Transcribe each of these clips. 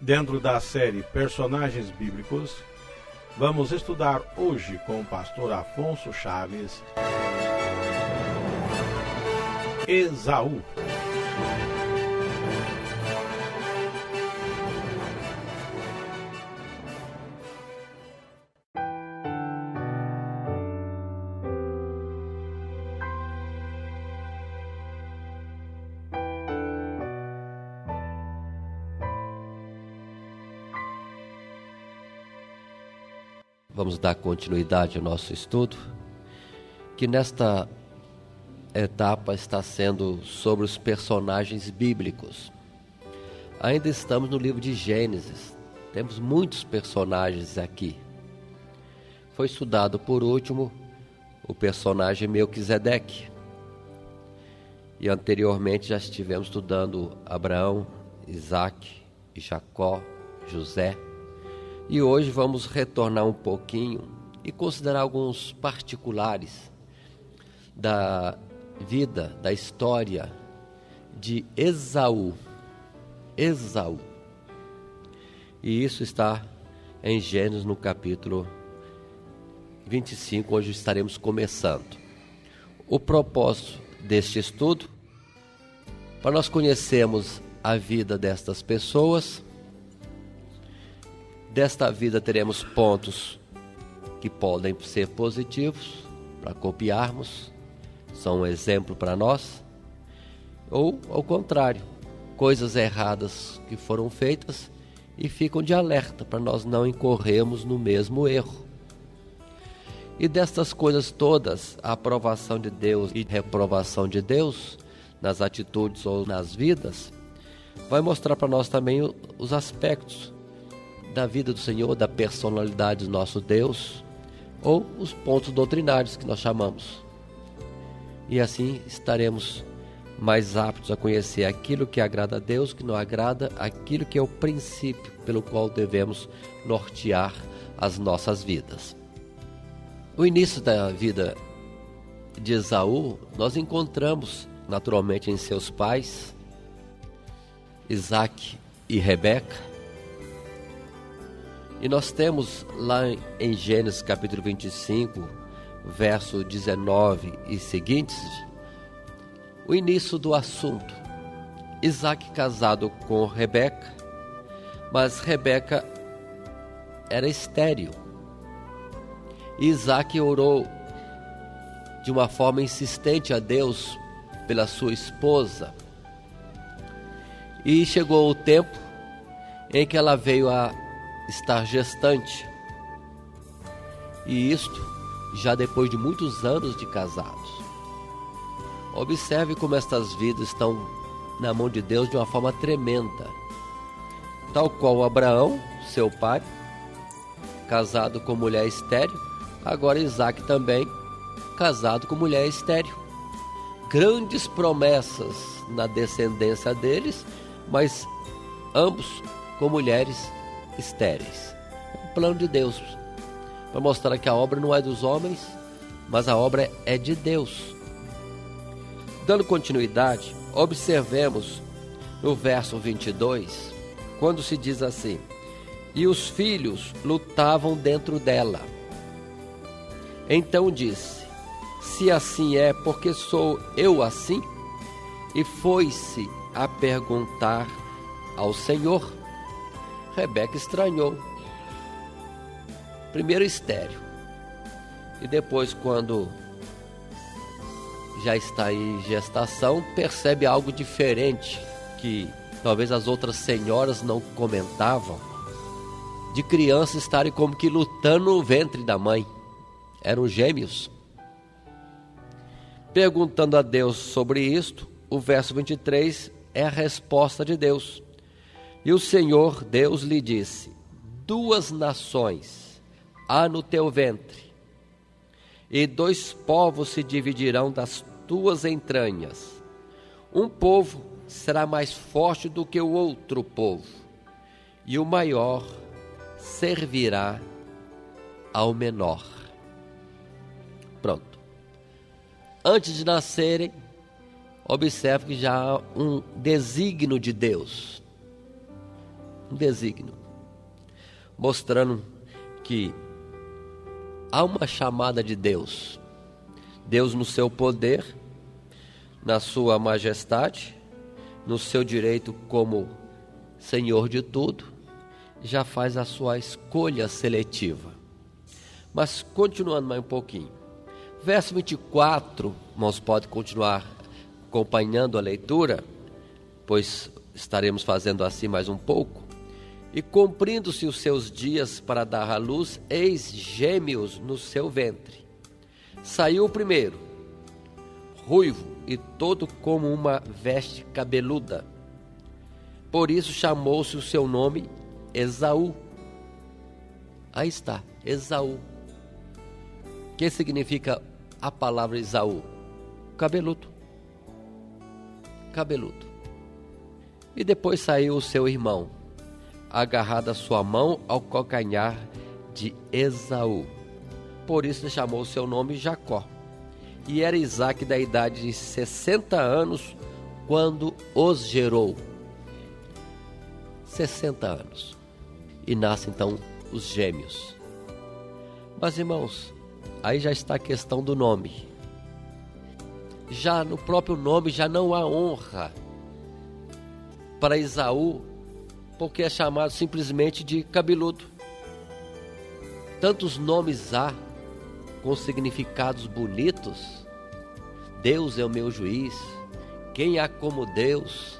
Dentro da série Personagens Bíblicos, vamos estudar hoje com o pastor Afonso Chaves, Esaú. Vamos dar continuidade ao nosso estudo, que nesta etapa está sendo sobre os personagens bíblicos. Ainda estamos no livro de Gênesis, temos muitos personagens aqui. Foi estudado por último o personagem Melquisedeque, e anteriormente já estivemos estudando Abraão, Isaque, Jacó, José. E hoje vamos retornar um pouquinho e considerar alguns particulares da vida, da história de Esaú. Esaú. E isso está em Gênesis no capítulo 25, onde estaremos começando. O propósito deste estudo, para nós conhecermos a vida destas pessoas. Desta vida teremos pontos que podem ser positivos para copiarmos, são um exemplo para nós, ou ao contrário, coisas erradas que foram feitas e ficam de alerta para nós não incorrermos no mesmo erro. E destas coisas todas, a aprovação de Deus e reprovação de Deus nas atitudes ou nas vidas, vai mostrar para nós também os aspectos da vida do Senhor, da personalidade do nosso Deus, ou os pontos doutrinários que nós chamamos. E assim estaremos mais aptos a conhecer aquilo que agrada a Deus, que não agrada, aquilo que é o princípio pelo qual devemos nortear as nossas vidas. O início da vida de Esaú, nós encontramos naturalmente em seus pais, Isaque e Rebeca. E nós temos lá em Gênesis capítulo 25, verso 19 e seguintes, o início do assunto. Isaque casado com Rebeca, mas Rebeca era estéril. E Isaque orou de uma forma insistente a Deus pela sua esposa. E chegou o tempo em que ela veio a estar gestante, e isto já depois de muitos anos de casados. Observe como estas vidas estão na mão de Deus de uma forma tremenda, tal qual Abraão, seu pai, casado com mulher estéril, agora Isaque também casado com mulher estéril. Grandes promessas na descendência deles, mas ambos com mulheres estéreis. É um plano de Deus para mostrar que a obra não é dos homens, mas a obra é de Deus. Dando continuidade, observemos no verso 22, quando se diz assim: e os filhos lutavam dentro dela. Então disse: se assim é, porque sou eu assim? E foi-se a perguntar ao Senhor. Rebeca estranhou. Primeiro estéril. E depois, quando já está em gestação, percebe algo diferente, que talvez as outras senhoras não comentavam, de crianças estarem como que lutando no ventre da mãe. Eram gêmeos. Perguntando a Deus sobre isto, o verso 23 é a resposta de Deus. E o Senhor Deus lhe disse: 2 nações há no teu ventre, e 2 povos se dividirão das tuas entranhas. Um povo será mais forte do que o outro povo, e o maior servirá ao menor. Pronto. Antes de nascerem, observe que já há um desígnio de Deus. um desígnio, mostrando que há uma chamada de Deus. Deus no seu poder, na sua majestade, no seu direito como Senhor de tudo, já faz a sua escolha seletiva. Mas continuando mais um pouquinho, verso 24, irmãos, pode continuar acompanhando a leitura, pois estaremos fazendo assim mais um pouco. E cumprindo-se os seus dias para dar à luz, eis gêmeos no seu ventre. Saiu o primeiro, ruivo e todo como uma veste cabeluda. Por isso chamou-se o seu nome Esaú. Aí está, Esaú. O que significa a palavra Esaú? Cabeludo. Cabeludo. E depois saiu o seu irmão, agarrado a sua mão ao calcanhar de Esaú. Por isso chamou seu nome Jacó. E era Isaque da idade de 60 anos quando os gerou. 60 anos. E nascem então os gêmeos. Mas irmãos, aí já está a questão do nome. Já no próprio nome já não há honra para Esaú, porque é chamado simplesmente de cabeludo. Tantos nomes há com significados bonitos. Deus é o meu juiz, quem há como Deus?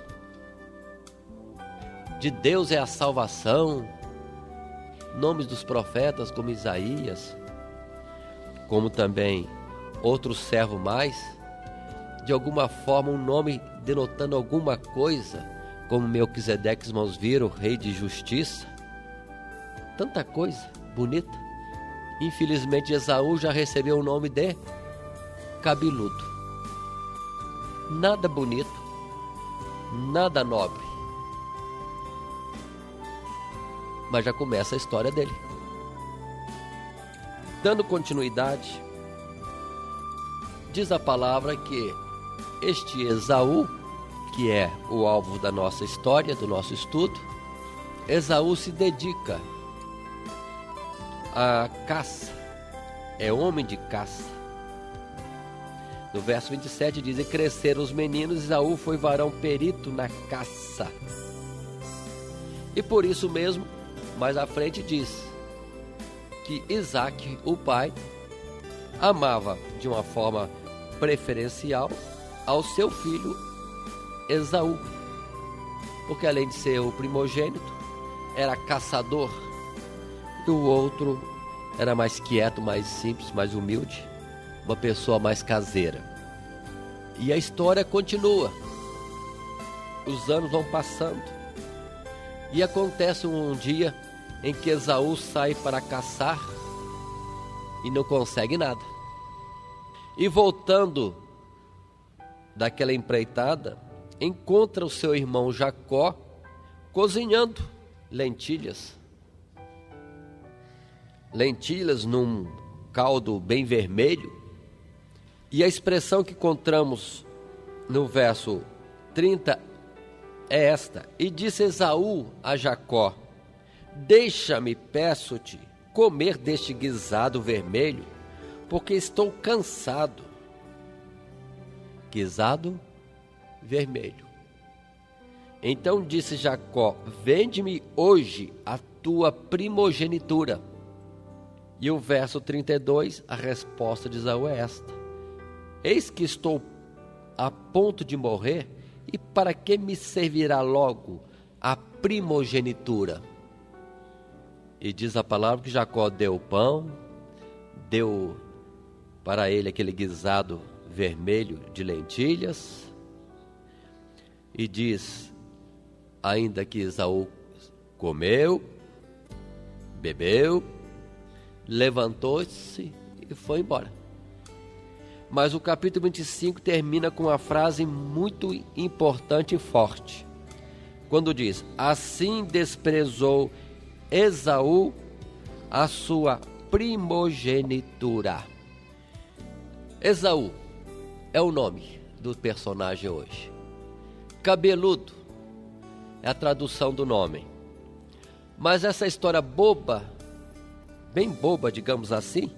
De Deus é a salvação. Nomes dos profetas como Isaías, como também outro servo mais, de alguma forma um nome denotando alguma coisa, como Melquisedeque, irmãos viram, rei de justiça. Tanta coisa bonita. Infelizmente Esaú já recebeu o nome de cabeludo. Nada bonito, nada nobre. Mas já começa a história dele. Dando continuidade, diz a palavra que este Esaú, que é o alvo da nossa história, do nosso estudo, Esaú se dedica à caça, é homem de caça. No verso 27 diz: e cresceram os meninos, Esaú foi varão perito na caça. E por isso mesmo, mais à frente diz que Isaque, o pai, amava de uma forma preferencial ao seu filho Esaú, porque além de ser o primogênito, era caçador, e o outro era mais quieto, mais simples, mais humilde, uma pessoa mais caseira. E a história continua, os anos vão passando, e acontece um dia em que Esaú sai para caçar e não consegue nada. E voltando daquela empreitada, encontra o seu irmão Jacó cozinhando lentilhas. Lentilhas num caldo bem vermelho. E a expressão que encontramos no verso 30 é esta: e disse Esaú a Jacó: deixa-me, peço-te, comer deste guisado vermelho, porque estou cansado. Guisado vermelho. Então disse Jacó: vende-me hoje a tua primogenitura. E o verso 32, a resposta de Esaú é esta: eis que estou a ponto de morrer, e para que me servirá logo a primogenitura? E diz a palavra que Jacó deu o pão, deu para ele aquele guisado vermelho de lentilhas, e diz ainda que Esaú comeu, bebeu, levantou-se e foi embora. Mas o capítulo 25 termina com uma frase muito importante e forte, quando diz: assim desprezou Esaú a sua primogenitura. Esaú é o nome do personagem hoje. Cabeludo é a tradução do nome. Mas essa história boba, bem boba, digamos assim,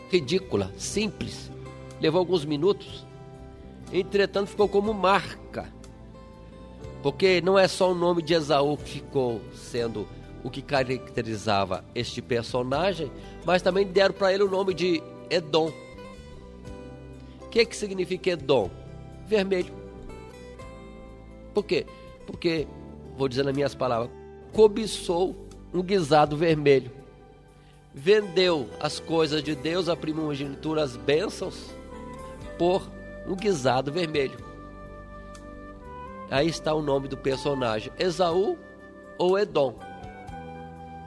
ridícula, simples, levou alguns minutos, entretanto ficou como marca, porque não é só o nome de Esaú que ficou sendo o que caracterizava este personagem, mas também deram para ele o nome de Edom. O que significa Edom? Vermelho. Por quê? Porque, vou dizer nas minhas palavras, cobiçou um guisado vermelho, vendeu as coisas de Deus, a primogenitura, as bênçãos, por um guisado vermelho. Aí está o nome do personagem, Esaú ou Edom.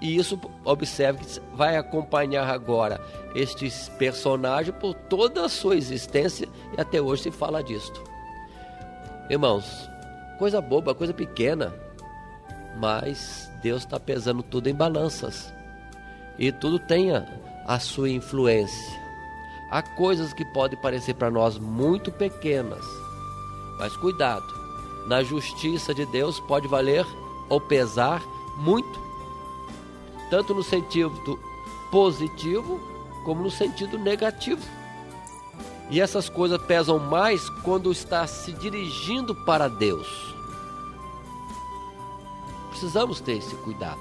E isso, observe que vai acompanhar agora este personagem por toda a sua existência, e até hoje se fala disto. Irmãos, coisa boba, coisa pequena, mas Deus está pesando tudo em balanças, e tudo tem a sua influência. Há coisas que podem parecer para nós muito pequenas, mas cuidado, na justiça de Deus pode valer ou pesar muito, tanto no sentido positivo como no sentido negativo. E essas coisas pesam mais quando está se dirigindo para Deus. Precisamos ter esse cuidado.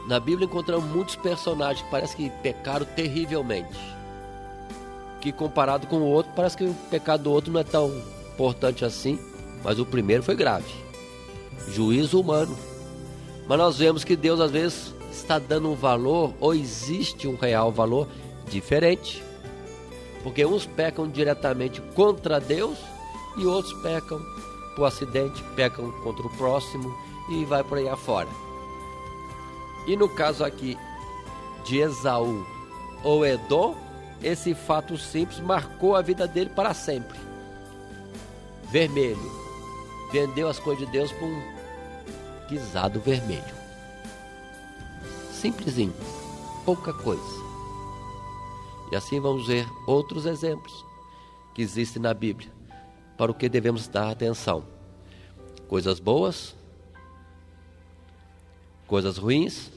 Na Bíblia encontramos muitos personagens que parece que pecaram terrivelmente, que comparado com o outro, parece que o pecado do outro não é tão importante assim, mas o primeiro foi grave, juízo humano. Mas nós vemos que Deus às vezes está dando um valor, ou existe um real valor diferente, porque uns pecam diretamente contra Deus e outros pecam por acidente, pecam contra o próximo e vai por aí afora. E no caso aqui de Esaú ou Edom, esse fato simples marcou a vida dele para sempre. Vermelho, vendeu as coisas de Deus por um guisado vermelho. Simplesinho, pouca coisa. E assim vamos ver outros exemplos que existem na Bíblia, para o que devemos dar atenção. Coisas boas, coisas ruins,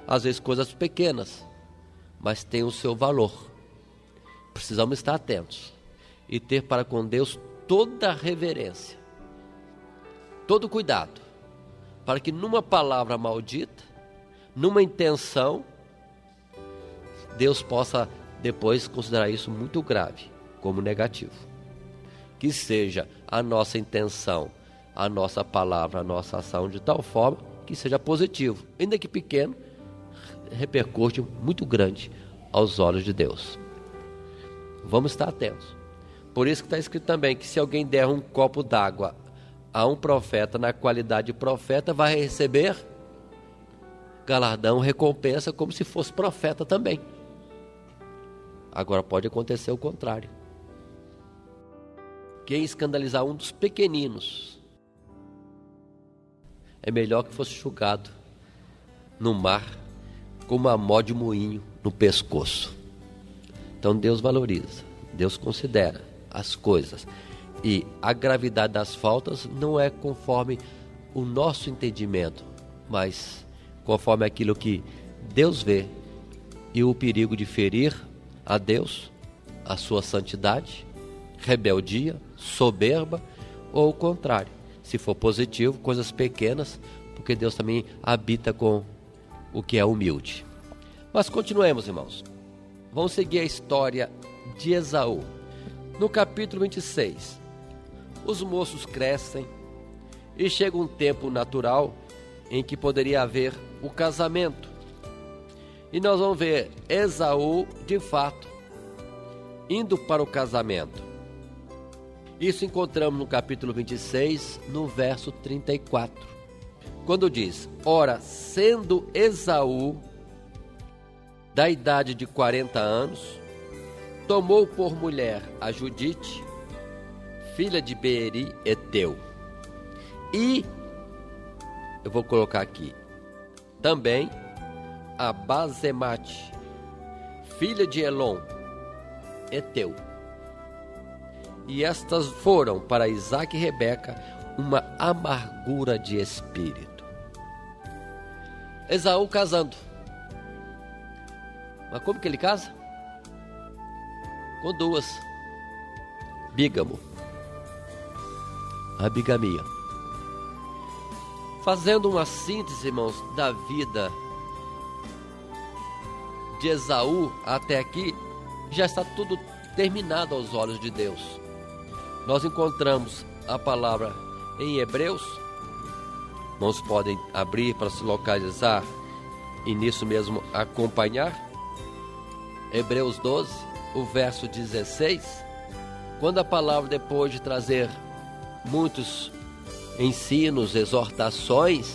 às vezes coisas pequenas, mas tem o seu valor. Precisamos estar atentos e ter para com Deus toda a reverência, todo cuidado, para que numa palavra maldita, numa intenção, Deus possa depois considerar isso muito grave, como negativo. Que seja a nossa intenção, a nossa palavra, a nossa ação de tal forma que seja positivo, ainda que pequeno, repercute muito grande aos olhos de Deus. Vamos estar atentos. Por isso que está escrito também que se alguém der um copo d'água a um profeta na qualidade de profeta, vai receber galardão, recompensa, como se fosse profeta também. Agora pode acontecer o contrário. Quem escandalizar um dos pequeninos, é melhor que fosse jogado no mar com uma mó de moinho no pescoço. Então Deus valoriza, Deus considera as coisas, e a gravidade das faltas não é conforme o nosso entendimento, mas conforme aquilo que Deus vê, e o perigo de ferir a Deus, a sua santidade, rebeldia, soberba, ou o contrário. Se for positivo, coisas pequenas, porque Deus também habita com o que é humilde. Mas continuemos, irmãos. Vamos seguir a história de Esaú. No capítulo 26, os moços crescem e chega um tempo natural em que poderia haver o casamento. E nós vamos ver Esaú, de fato, indo para o casamento. Isso encontramos no capítulo 26, no verso 34, quando diz: ora, sendo Esaú da idade de 40 anos, tomou por mulher a Judite, filha de Beeri, Eteu, e, eu vou colocar aqui, também a Basemate, filha de Elon, Eteu. E estas foram para Isaque e Rebeca uma amargura de espírito. Esaú casando. Mas como que ele casa? Com duas. Bígamo. A bigamia. Fazendo uma síntese, irmãos, da vida de Esaú até aqui, já está tudo terminado aos olhos de Deus. Nós encontramos a palavra em Hebreus. Irmãos podem abrir para se localizar e nisso mesmo acompanhar. Hebreus 12, o verso 16, quando a palavra, depois de trazer muitos ensinos, exortações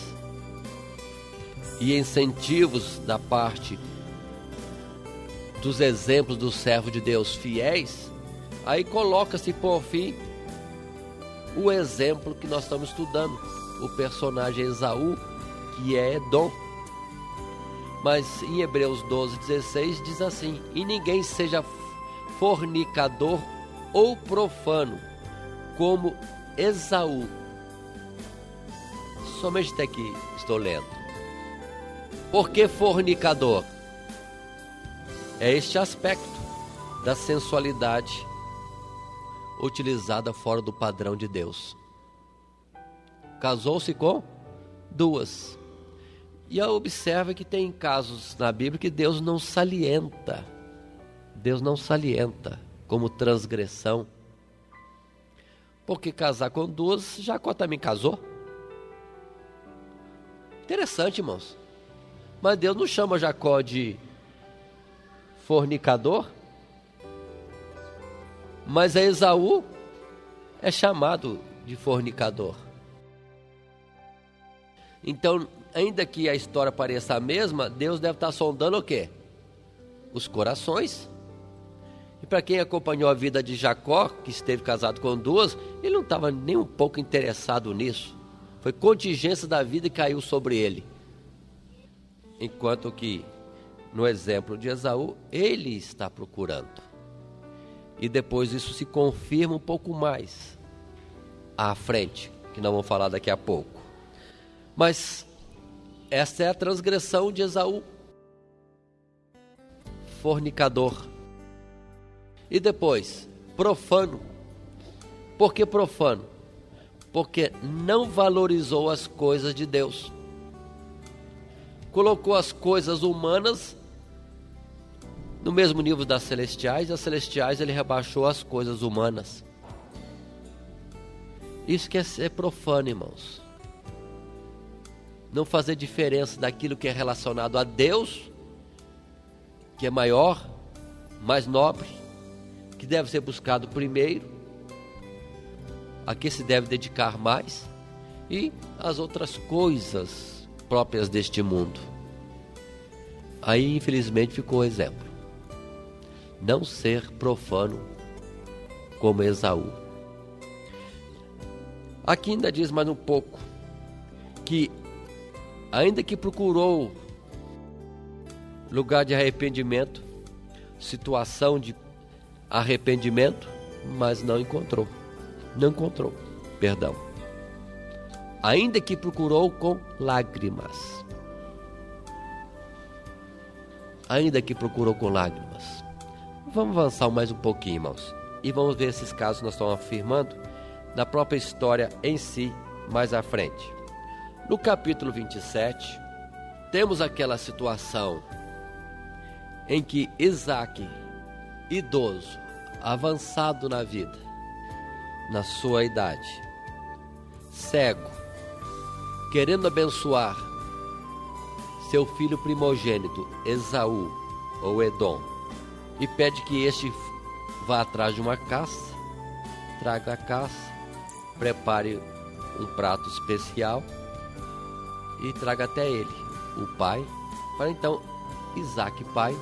e incentivos da parte dos exemplos do servo de Deus fiéis, aí coloca-se por fim o exemplo que nós estamos estudando, o personagem Esaú, que é Edom. Mas em Hebreus 12:16 diz assim: e ninguém seja fornicador ou profano como Esaú. Somente até aqui estou lendo. Por que fornicador? É este aspecto da sensualidade utilizada fora do padrão de Deus. Casou-se com duas. E observa que tem casos na Bíblia que Deus não salienta. Deus não salienta como transgressão. Porque casar com duas, Jacó também casou. Interessante, irmãos. Mas Deus não chama Jacó de fornicador. Mas a Esaú é chamado de fornicador. Então, ainda que a história pareça a mesma, Deus deve estar sondando o quê? Os corações. E para quem acompanhou a vida de Jacó, que esteve casado com duas, ele não estava nem um pouco interessado nisso. Foi contingência da vida e caiu sobre ele. Enquanto que, no exemplo de Esaú, ele está procurando. E depois isso se confirma um pouco mais à frente, que nós vamos falar daqui a pouco. Mas essa é a transgressão de Esaú. Fornicador. E depois, profano. Por que profano? Porque não valorizou as coisas de Deus. Colocou as coisas humanas no mesmo nível das celestiais, e as celestiais ele rebaixou as coisas humanas. Isso que é ser profano, irmãos. Não fazer diferença daquilo que é relacionado a Deus, que é maior, mais nobre, que deve ser buscado primeiro, a que se deve dedicar mais, e as outras coisas próprias deste mundo. Aí, infelizmente, ficou o exemplo. Não ser profano como Esaú. Aqui ainda diz mais um pouco que, ainda que procurou lugar de arrependimento, situação de arrependimento, mas não encontrou. Não encontrou, perdão. Ainda que procurou com lágrimas. Ainda que procurou com lágrimas. Vamos avançar mais um pouquinho, irmãos, e vamos ver esses casos que nós estamos afirmando na própria história em si, mais à frente. No capítulo 27, temos aquela situação em que Isaac, idoso, avançado na vida, na sua idade, cego, querendo abençoar seu filho primogênito, Esaú, ou Edom, e pede que este vá atrás de uma caça, traga a caça, prepare um prato especial e traga até ele, o pai, para então Isaac, pai,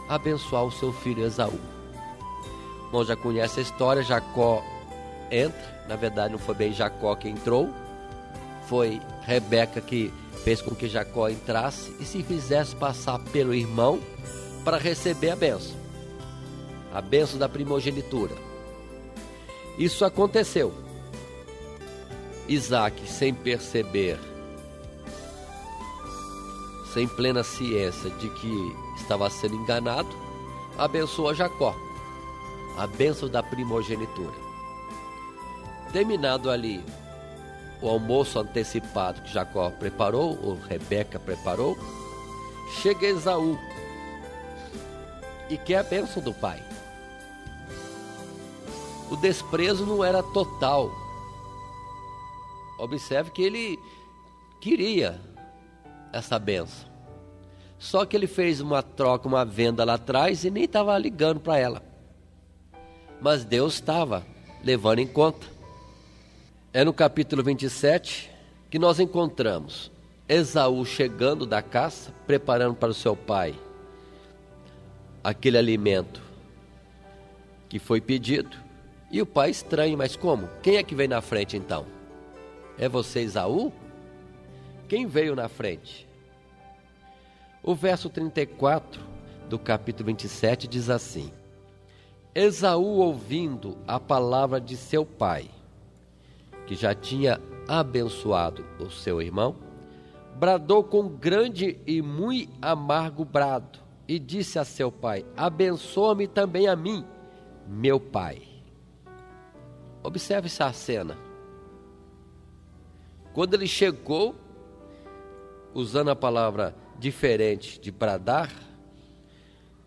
abençoar o seu filho Esaú. Bom, já conhece a história. Jacó entra, na verdade não foi bem Jacó que entrou, foi Rebeca que fez com que Jacó entrasse e se fizesse passar pelo irmão para receber a bênção da primogenitura. Isso aconteceu. Isaac, sem perceber, sem plena ciência de que estava sendo enganado, abençoa Jacó, a bênção da primogenitura. Terminado ali o almoço antecipado que Jacó preparou, ou Rebeca preparou, chega Esaú e quer a bênção do pai. O desprezo não era total. Observe que ele queria essa bênção. Só que ele fez uma troca, uma venda lá atrás e nem estava ligando para ela. Mas Deus estava levando em conta. É no capítulo 27 que nós encontramos Esaú chegando da caça, preparando para o seu pai aquele alimento que foi pedido. E o pai estranho, mas como? Quem é que veio na frente então? É você, Esaú? Quem veio na frente? O verso 34 do capítulo 27 diz assim: Esaú, ouvindo a palavra de seu pai, que já tinha abençoado o seu irmão, bradou com grande e muito amargo brado, e disse a seu pai: abençoa-me também a mim, meu pai. Observe essa cena. Quando ele chegou, usando a palavra diferente de bradar,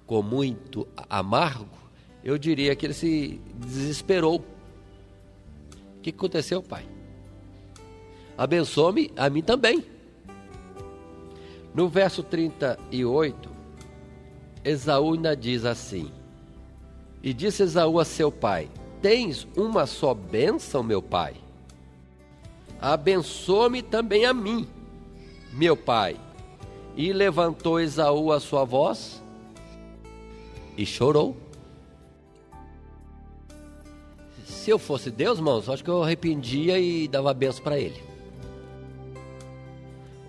com muito amargo, eu diria que ele se desesperou. O que aconteceu, pai? Abençoa-me a mim também. No verso 38, Esaú ainda diz assim: e disse Esaú a seu pai: tens uma só bênção, meu pai? Abençoa-me também a mim, meu pai. E levantou Esaú a sua voz e chorou. Se eu fosse Deus, irmãos, acho que eu arrependia e dava a bênção para ele.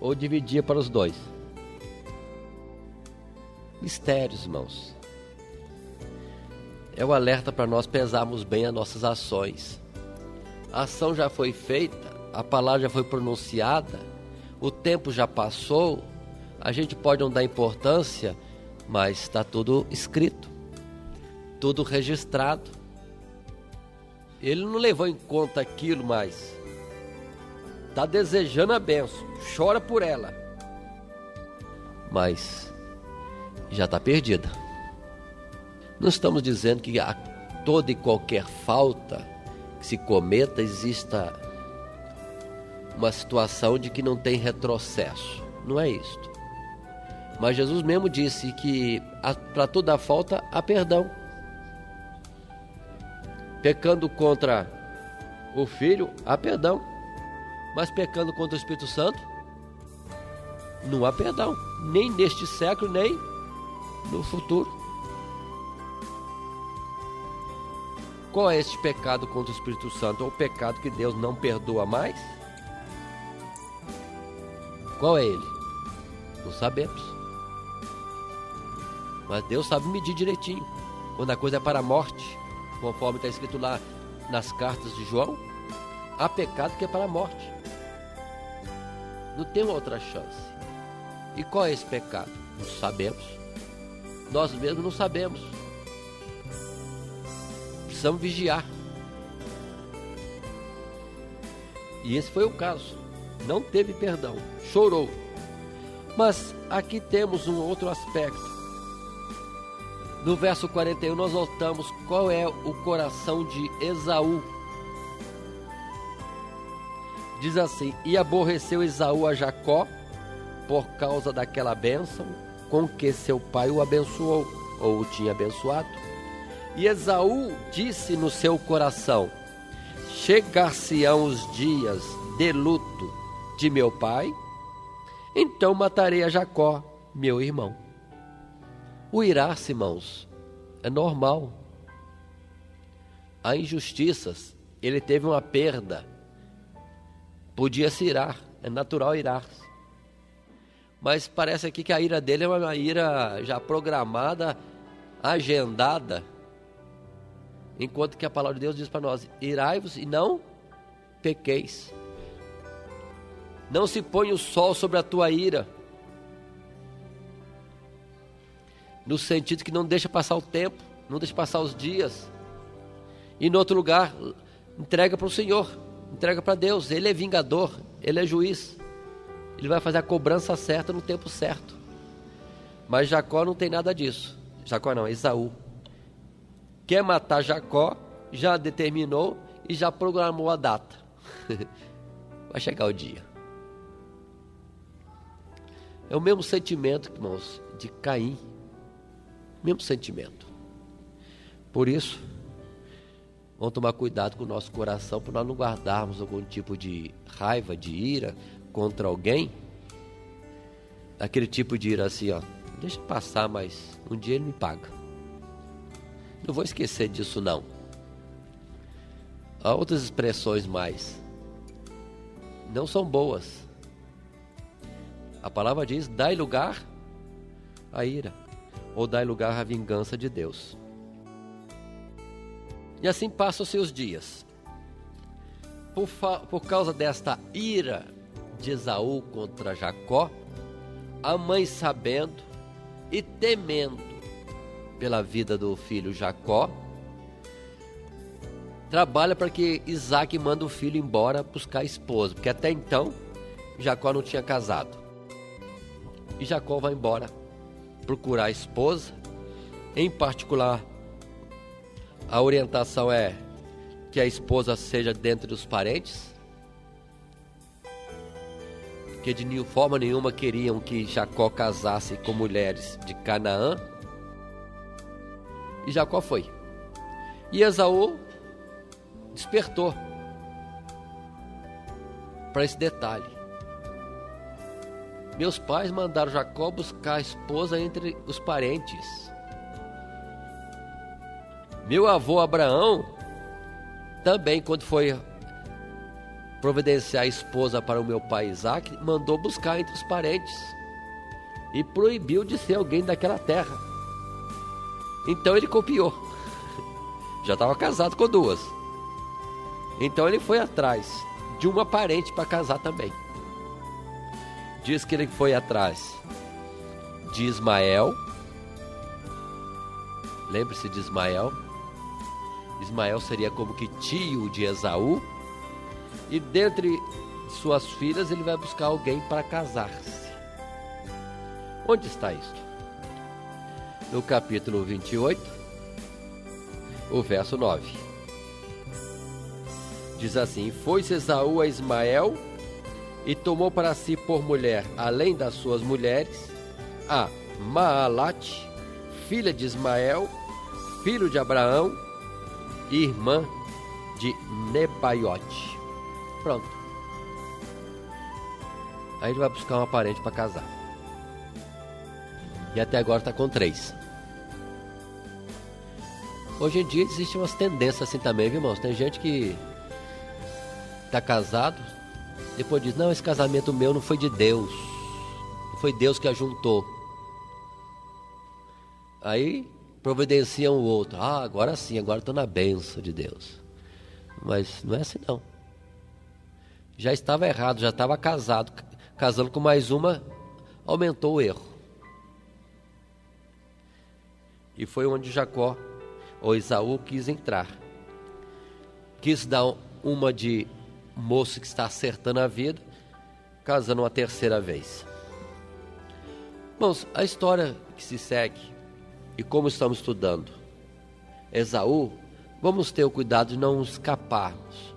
Ou dividia para os dois. Mistérios, irmãos. É o alerta para nós pesarmos bem as nossas ações. A ação já foi feita, a palavra já foi pronunciada, o tempo já passou, a gente pode não dar importância, mas está tudo escrito, tudo registrado. Ele não levou em conta aquilo, mas está desejando a bênção, chora por ela, mas já está perdida. Não estamos dizendo que a toda e qualquer falta que se cometa exista uma situação de que não tem retrocesso. Não é isto. Mas Jesus mesmo disse que para toda falta há perdão. Pecando contra o Filho, há perdão. Mas pecando contra o Espírito Santo, não há perdão. Nem neste século, nem no futuro. Qual é este pecado contra o Espírito Santo? É o pecado que Deus não perdoa mais? Qual é ele? Não sabemos. Mas Deus sabe medir direitinho. Quando a coisa é para a morte, conforme está escrito lá nas cartas de João, há pecado que é para a morte. Não tem outra chance. E qual é esse pecado? Não sabemos. Nós mesmos não sabemos. Precisamos vigiar. E esse foi o caso. Não teve perdão, chorou. Mas aqui temos um outro aspecto. No verso 41 nós notamos qual é o coração de Esaú. Diz assim: e aborreceu Esaú a Jacó por causa daquela bênção com que seu pai o abençoou, ou o tinha abençoado. E Esaú disse no seu coração: chegar-se-ão os dias de luto de meu pai, então matarei a Jacó, meu irmão. O irar-se, irmãos, é normal. Há injustiças, ele teve uma perda, podia se irar, é natural irar-se. Mas parece aqui que a ira dele é uma ira já programada, agendada, enquanto que a palavra de Deus diz para nós: irai-vos e não pequeis. Não se põe o sol sobre a tua ira. No sentido que não deixa passar o tempo, não deixa passar os dias. E no outro lugar, entrega para o Senhor, entrega para Deus. Ele é vingador, Ele é juiz. Ele vai fazer a cobrança certa no tempo certo. Mas Jacó não tem nada disso. Jacó não, Esaú. Quer matar Jacó, já determinou e já programou a data. Vai chegar o dia. É o mesmo sentimento, irmãos, de Caim. Mesmo sentimento. Por isso, vamos tomar cuidado com o nosso coração para nós não guardarmos algum tipo de raiva, de ira contra alguém. Aquele tipo de ira assim, ó, deixa passar, mas um dia ele me paga. Não vou esquecer disso não. Há outras expressões mais. Não são boas. A palavra diz, dai lugar à ira. Ou dai lugar à vingança de Deus. E assim passam-se os dias. Por causa desta ira de Esaú contra Jacó, a mãe, sabendo e temendo pela vida do filho Jacó, trabalha para que Isaac manda o filho embora buscar a esposa, porque até então Jacó não tinha casado. E Jacó vai embora procurar a esposa. Em particular, a orientação é que a esposa seja dentre os parentes, que de forma nenhuma queriam que Jacó casasse com mulheres de Canaã. E Jacó foi. E Esaú despertou para esse detalhe. Meus pais mandaram Jacó buscar a esposa entre os parentes. Meu avô Abraão também, quando foi providenciar a esposa para o meu pai Isaac, mandou buscar entre os parentes e proibiu de ser alguém daquela terra. Então ele copiou. Já estava casado com duas. Então ele foi atrás de uma parente para casar também. Diz que ele foi atrás de Ismael. Lembre-se de Ismael. Ismael seria como que tio de Esaú. E dentre suas filhas ele vai buscar alguém para casar-se. Onde está isto? No capítulo 28, o verso 9. Diz assim: foi-se Esaú a Ismael e tomou para si por mulher, além das suas mulheres, a Maalate, filha de Ismael, filho de Abraão, e irmã de Nebaiote. Pronto. Aí ele vai buscar uma parente para casar. E até agora está com 3. Hoje em dia existem umas tendências assim também, viu, irmãos? Tem gente que está casado, depois diz, não, esse casamento meu não foi de Deus, não foi Deus que ajuntou. Aí providenciam o outro, agora sim, agora estou na bênção de Deus. Mas não é assim não. Já estava errado, já estava casado, casando com mais uma, aumentou o erro. E foi onde Jacó, ou Esaú, quis entrar. Quis dar uma de moço que está acertando a vida, casando uma terceira vez. Irmãos, a história que se segue, e como estamos estudando Esaú, vamos ter o cuidado de não escaparmos.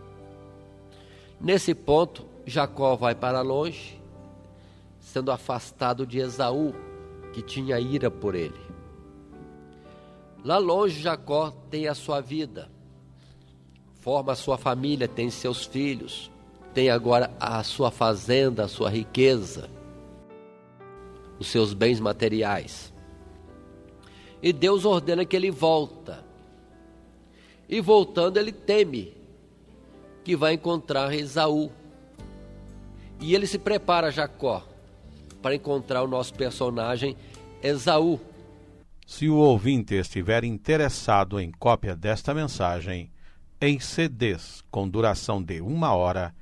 Nesse ponto, Jacó vai para longe, sendo afastado de Esaú, que tinha ira por ele. Lá longe, Jacó tem a sua vida, forma a sua família, tem seus filhos, tem agora a sua fazenda, a sua riqueza, os seus bens materiais. E Deus ordena que ele volta. E voltando, ele teme que vai encontrar Esaú. E ele se prepara, Jacó, para encontrar o nosso personagem Esaú. Se o ouvinte estiver interessado em cópia desta mensagem, em CDs com duração de 1 hora,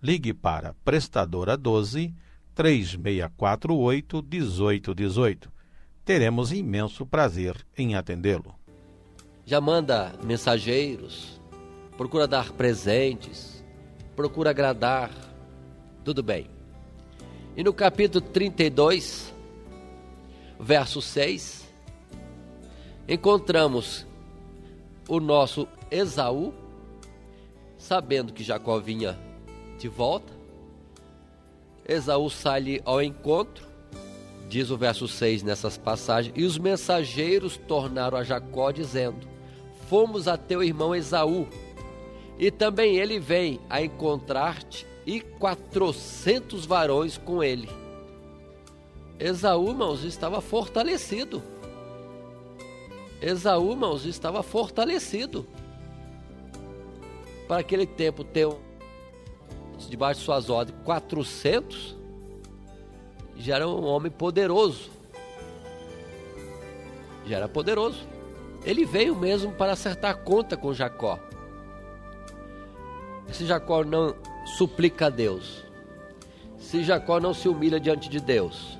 ligue para Prestadora 12 3648 1818. Teremos imenso prazer em atendê-lo. Já manda mensageiros, procura dar presentes, procura agradar, tudo bem. E no capítulo 32, verso 6, encontramos o nosso Esaú, sabendo que Jacó vinha de volta. Esaú sai-lhe ao encontro, diz o verso 6 nessas passagens, e os mensageiros tornaram a Jacó dizendo: fomos a teu irmão Esaú, e também ele vem a encontrar-te, e 400 varões com ele. Esaú, irmãos, estava fortalecido. Esaú, irmãos, estava fortalecido. Para aquele tempo ter debaixo de suas ordens 400, já era um homem poderoso. Já era poderoso. Ele veio mesmo para acertar conta com Jacó. Se Jacó não suplica a Deus, se Jacó não se humilha diante de Deus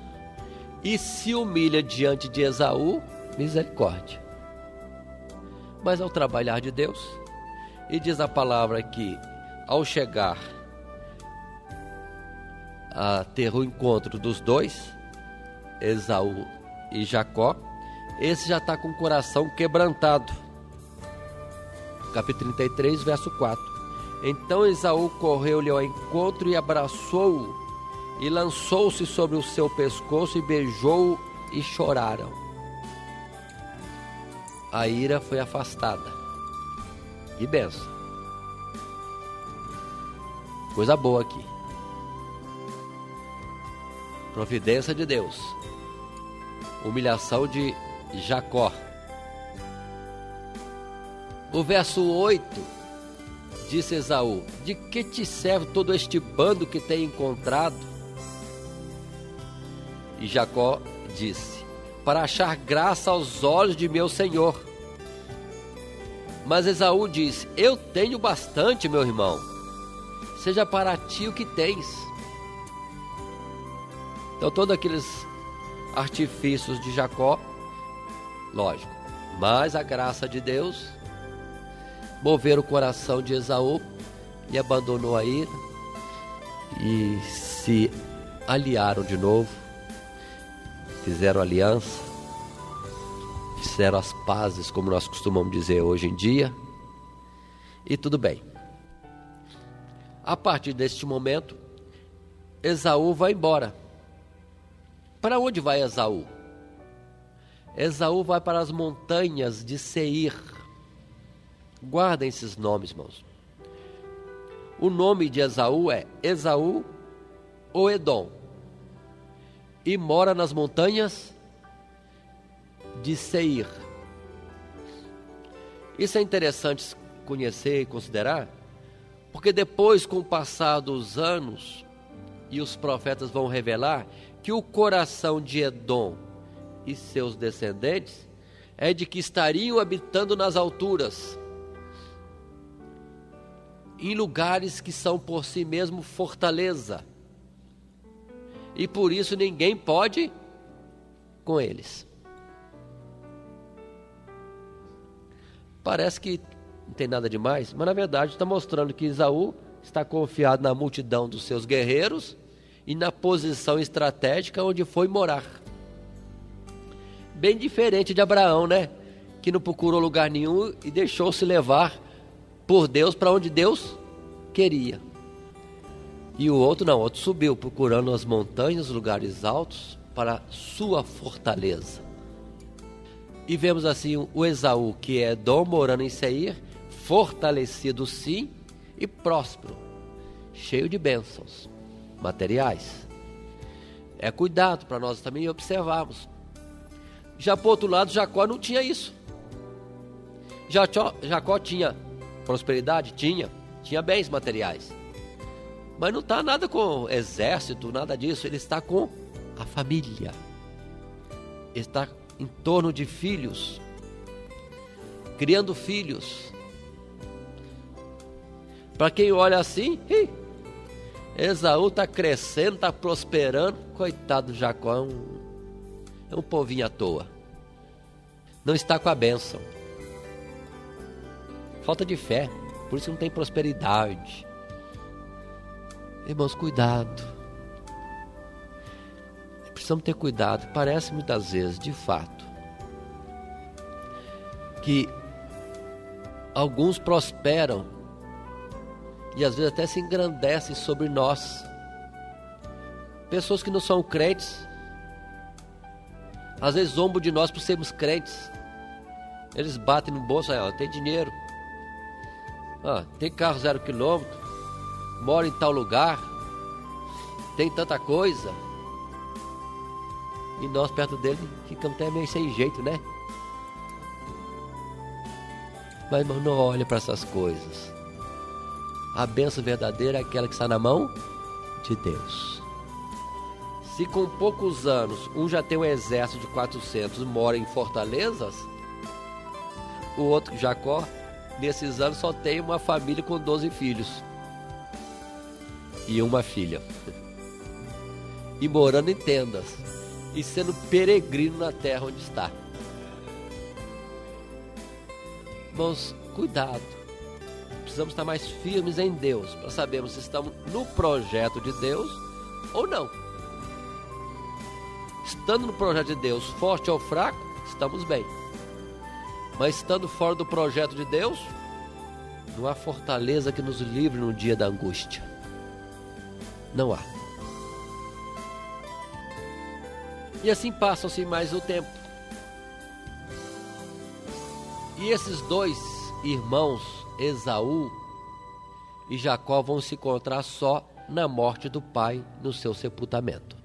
e se humilha diante de Esaú, misericórdia. Mas ao trabalhar de Deus, e diz a palavra que ao chegar a ter o encontro dos dois, Esaú e Jacó, esse já está com o coração quebrantado. Capítulo 33, verso 4. Então Esaú correu-lhe ao encontro e abraçou-o, e lançou-se sobre o seu pescoço e beijou-o, e choraram. A ira foi afastada. Que bênção. Coisa boa aqui. Providência de Deus. Humilhação de Jacó. O verso 8, disse Esaú: de que te serve todo este bando que tem encontrado? E Jacó disse: para achar graça aos olhos de meu senhor. Mas Esaú disse: eu tenho bastante, meu irmão, seja para ti o que tens. Então todos aqueles artifícios de Jacó, lógico, mas a graça de Deus moveram o coração de Esaú e abandonou a ira e se aliaram de novo, fizeram aliança, fizeram as pazes, como nós costumamos dizer hoje em dia, e tudo bem. A partir deste momento, Esaú vai embora. Para onde vai Esaú? Esaú vai para as montanhas de Seir. Guardem esses nomes, irmãos. O nome de Esaú é Esaú ou Edom, e mora nas montanhas de Seir. Isso é interessante conhecer e considerar, porque depois, com o passar dos anos, e os profetas vão revelar que o coração de Edom e seus descendentes é de que estariam habitando nas alturas, em lugares que são por si mesmo fortaleza, e por isso ninguém pode com eles. Parece que não tem nada demais, mas na verdade está mostrando que Esaú está confiado na multidão dos seus guerreiros e na posição estratégica onde foi morar. Bem diferente de Abraão, né? Que não procurou lugar nenhum e deixou-se levar por Deus para onde Deus queria. E o outro não, o outro subiu procurando as montanhas, lugares altos para sua fortaleza. E vemos assim o Esaú, que é Edom, morando em Seir, fortalecido sim e próspero, cheio de bênçãos materiais. É cuidado para nós também observarmos. Já por outro lado, Jacó não tinha isso. Jacó tinha prosperidade? Tinha bens materiais. Mas não está nada com exército, nada disso. Ele está com a família. Ele está em torno de filhos, criando filhos. Para quem olha assim, Esaú está crescendo, está prosperando. Coitado do Jacó, é um povinho à toa. Não está com a bênção. Falta de fé, por isso não tem prosperidade. Irmãos, cuidado. Precisamos ter cuidado. Parece muitas vezes, de fato, que alguns prosperam e às vezes até se engrandecem sobre nós. Pessoas que não são crentes, às vezes zombam de nós por sermos crentes. Eles batem no bolso, tem dinheiro, tem carro 0 quilômetro, mora em tal lugar, tem tanta coisa. E nós perto dele ficamos até meio sem jeito, né? Mas, irmão, não olha para essas coisas. A bênção verdadeira é aquela que está na mão de Deus. Se com poucos anos um já tem um exército de 400, mora em fortalezas, o outro, Jacó, nesses anos só tem uma família com 12 filhos e uma filha, e morando em tendas e sendo peregrino na terra onde está. Irmãos, cuidado. Precisamos estar mais firmes em Deus para sabermos se estamos no projeto de Deus ou não. Estando no projeto de Deus, forte ou fraco, estamos bem. Mas estando fora do projeto de Deus, não há fortaleza que nos livre no dia da angústia. Não há. E assim passa-se mais o tempo. E esses dois irmãos, Esaú e Jacó, vão se encontrar só na morte do pai, no seu sepultamento.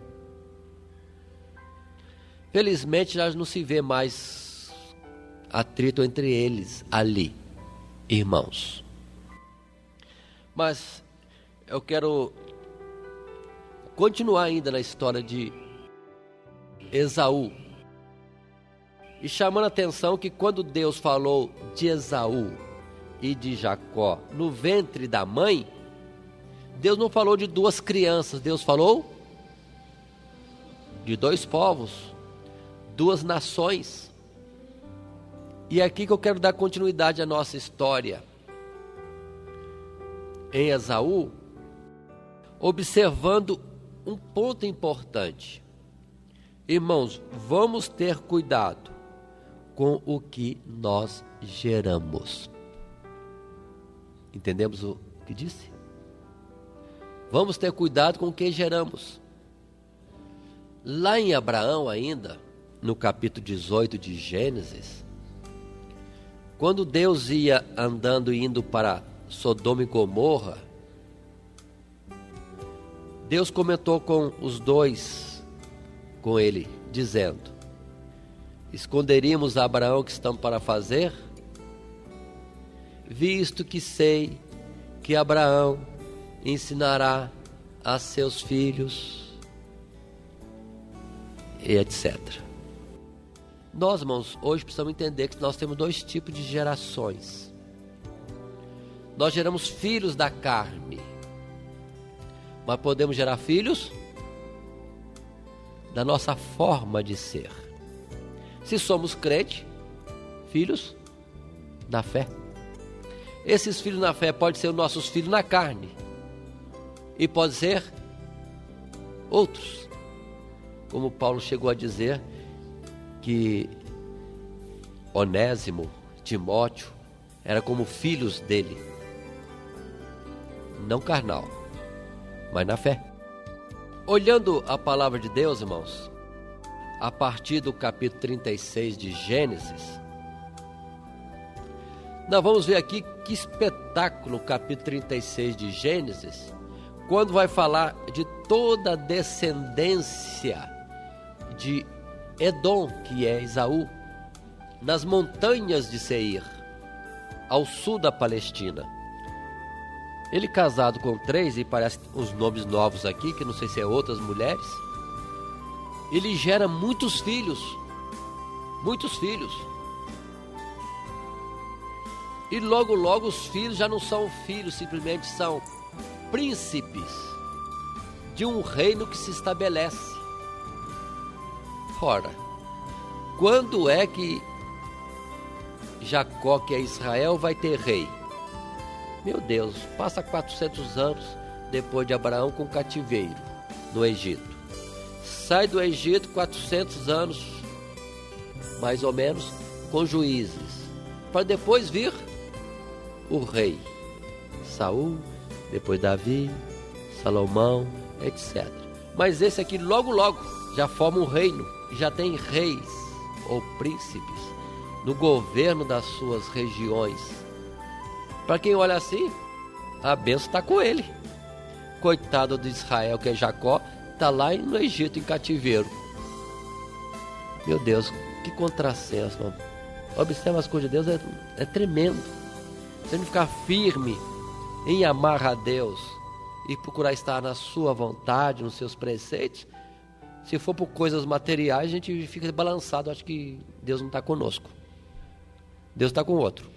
Felizmente já não se vê mais atrito entre eles ali, irmãos. Mas eu quero continuar ainda na história de Esaú, e chamando a atenção que quando Deus falou de Esaú e de Jacó no ventre da mãe, Deus não falou de duas crianças, Deus falou de dois povos, duas nações. E é aqui que eu quero dar continuidade à nossa história. Em Esaú, observando um ponto importante. Irmãos, vamos ter cuidado com o que nós geramos. Entendemos o que disse? Vamos ter cuidado com o que geramos. Lá em Abraão ainda, no capítulo 18 de Gênesis, quando Deus ia andando e indo para Sodoma e Gomorra, Deus comentou com os dois, com ele, dizendo: esconderíamos a Abraão o que estamos para fazer, visto que sei que Abraão ensinará a seus filhos, e etc. Nós, irmãos, hoje precisamos entender que nós temos dois tipos de gerações. Nós geramos filhos da carne, mas podemos gerar filhos da nossa forma de ser. Se somos crentes, filhos na fé. Esses filhos na fé podem ser os nossos filhos na carne, e pode ser outros, como Paulo chegou a dizer que Onésimo, Timóteo, era como filhos dele, não carnal, mas na fé. Olhando a palavra de Deus, irmãos, a partir do capítulo 36 de Gênesis, nós vamos ver aqui que espetáculo o capítulo 36 de Gênesis, quando vai falar de toda a descendência de Edom, que é Esaú, nas montanhas de Seir, ao sul da Palestina. Ele casado com 3, e parece uns nomes novos aqui, que não sei se é outras mulheres, ele gera muitos filhos, e logo os filhos já não são filhos, simplesmente são príncipes de um reino que se estabelece. Ora, quando é que Jacó, que é Israel, vai ter rei? Meu Deus, passa 400 anos depois de Abraão com cativeiro no Egito. Sai do Egito 400 anos, mais ou menos, com juízes, para depois vir o rei. Saul, depois Davi, Salomão, etc. Mas esse aqui logo já forma um reino, já tem reis ou príncipes no governo das suas regiões. Para quem olha assim, a bênção está com ele. Coitado de Israel, que é Jacó, está lá no Egito em cativeiro. Meu Deus, que contrassenso, mano. Observa as coisas de Deus, é tremendo. Se não ficar firme em amar a Deus e procurar estar na sua vontade, nos seus preceitos, se for por coisas materiais, a gente fica balançado, acho que Deus não está conosco. Deus está com o outro,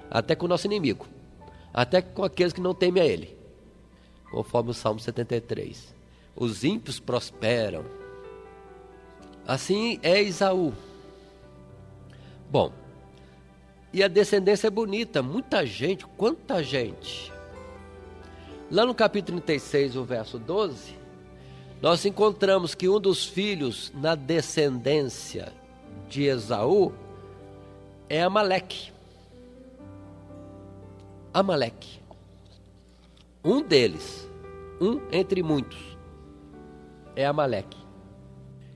até com o nosso inimigo, até com aqueles que não temem a Ele, conforme o Salmo 73. Os ímpios prosperam. Assim é Esaú. Bom, e a descendência é bonita, muita gente, quanta gente. Lá no capítulo 36, o verso 12, nós encontramos que um dos filhos na descendência de Esaú é Amaleque. Amaleque. Um deles, um entre muitos, é Amaleque.